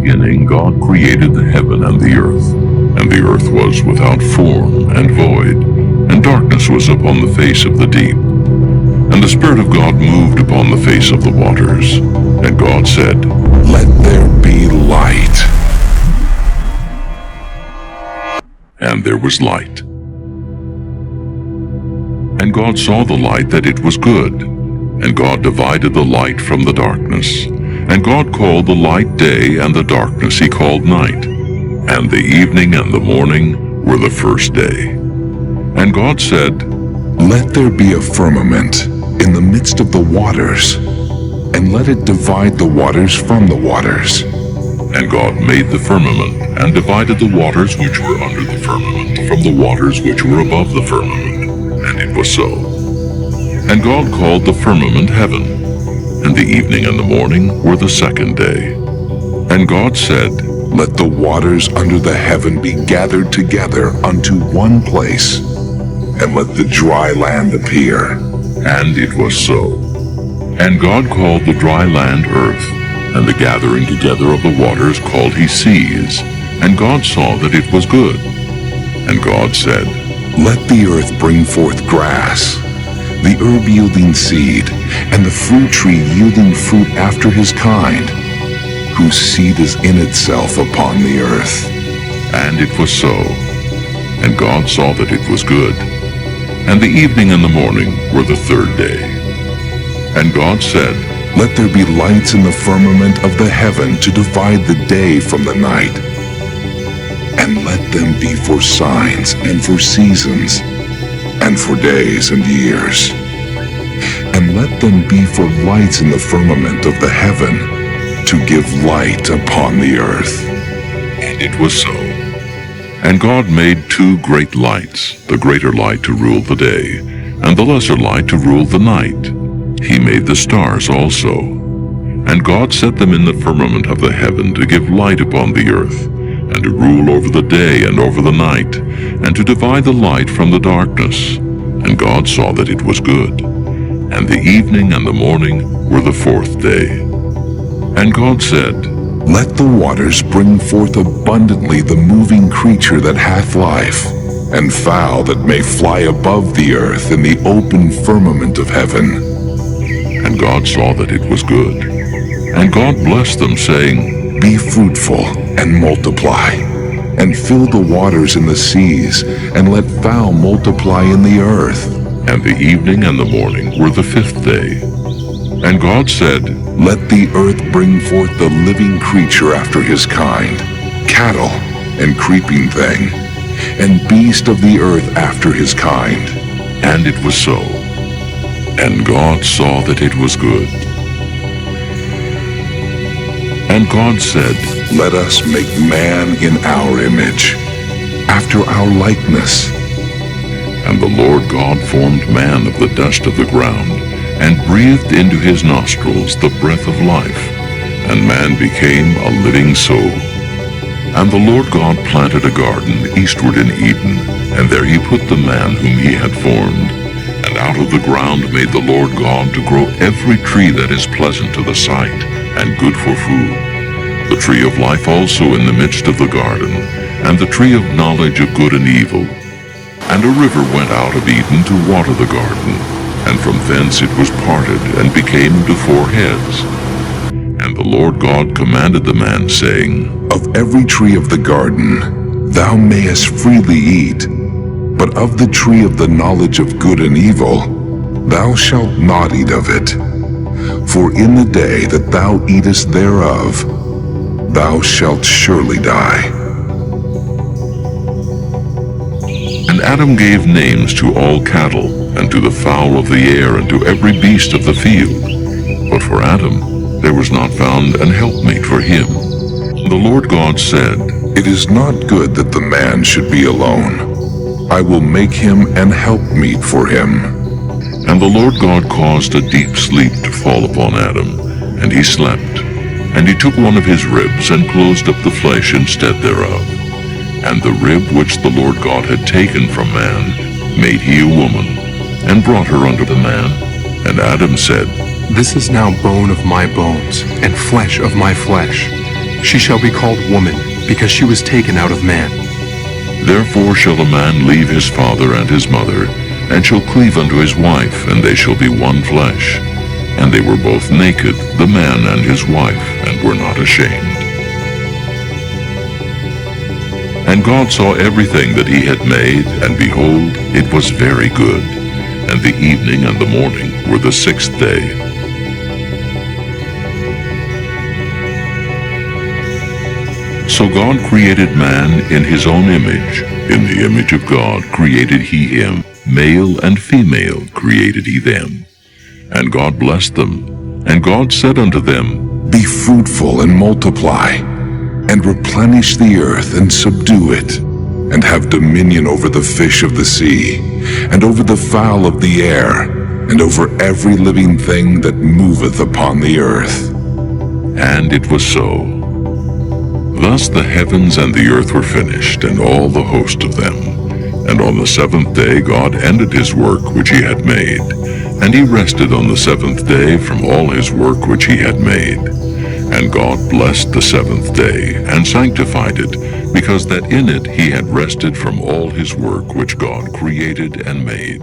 beginning God created the heaven and the earth. And the earth was without form and void, and darkness was upon the face of the deep. And the Spirit of God moved upon the face of the waters. And God said, "Let there be light." And there was light. And God saw the light that it was good. And God divided the light from the darkness. And God called the light day, and the darkness he called night. And the evening and the morning were the first day. And God said, "Let there be a firmament in the midst of the waters, and let it divide the waters from the waters." And God made the firmament, and divided the waters which were under the firmament from the waters which were above the firmament. And it was so. And God called the firmament heaven. And the evening and the morning were the second day. And God said, "Let the waters under the heaven be gathered together unto one place, and let the dry land appear." And it was so. And God called the dry land earth, and the gathering together of the waters called he seas. And God saw that it was good. And God said, "Let the earth bring forth grass, the herb yielding seed, and the fruit tree yielding fruit after his kind, whose seed is in itself upon the earth." And it was so. And God saw that it was good. And the evening and the morning were the third day. And God said, "Let there be lights in the firmament of the heaven to divide the day from the night. And let them be for signs and for seasons and for days and years. And let them be for lights in the firmament of the heaven to give light upon the earth." And it was so. And God made two great lights, the greater light to rule the day, and the lesser light to rule the night. He made the stars also. And God set them in the firmament of the heaven to give light upon the earth, and to rule over the day and over the night, and to divide the light from the darkness. And God saw that it was good. And the evening and the morning were the fourth day. And God said, "Let the waters bring forth abundantly the moving creature that hath life, and fowl that may fly above the earth in the open firmament of heaven." And God saw that it was good. And God blessed them, saying, "Be fruitful and multiply, and fill the waters in the seas, and let fowl multiply in the earth." And the evening and the morning were the fifth day. And God said, "Let the earth bring forth the living creature after his kind, cattle and creeping thing, and beast of the earth after his kind." And it was so. And God saw that it was good. And God said, "Let us make man in our image, after our likeness." And the Lord God formed man of the dust of the ground, and breathed into his nostrils the breath of life, and man became a living soul. And the Lord God planted a garden eastward in Eden, and there he put the man whom he had formed. And out of the ground made the Lord God to grow every tree that is pleasant to the sight, and good for food, the tree of life also in the midst of the garden, and the tree of knowledge of good and evil. And a river went out of Eden to water the garden, and from thence it was parted, and became into four heads. And the Lord God commanded the man, saying, "Of every tree of the garden thou mayest freely eat, but of the tree of the knowledge of good and evil thou shalt not eat of it. For in the day that thou eatest thereof, thou shalt surely die." And Adam gave names to all cattle, and to the fowl of the air, and to every beast of the field. But for Adam there was not found an helpmate for him. The Lord God said, "It is not good that the man should be alone. I will make him an helpmeet for him." And the Lord God caused a deep sleep to fall upon Adam, and he slept. And he took one of his ribs, and closed up the flesh instead thereof. And the rib which the Lord God had taken from man made he a woman, and brought her unto the man. And Adam said, "This is now bone of my bones, and flesh of my flesh. She shall be called woman, because she was taken out of man. Therefore shall a man leave his father and his mother, and shall cleave unto his wife, and they shall be one flesh. And they were both naked, the man and his wife, and were not ashamed. And God saw everything that he had made, and behold, it was very good. And the evening and the morning were the sixth day. So God created man in his own image. In the image of God created he him. Male and female created he them. And God blessed them. And God said unto them, Be fruitful and multiply, and replenish the earth and subdue it, and have dominion over the fish of the sea, and over the fowl of the air, and over every living thing that moveth upon the earth. And it was so. Thus the heavens and the earth were finished, and all the host of them. And on the seventh day God ended his work which he had made. And he rested on the seventh day from all his work which he had made. And God blessed the seventh day, and sanctified it, because that in it he had rested from all his work which God created and made.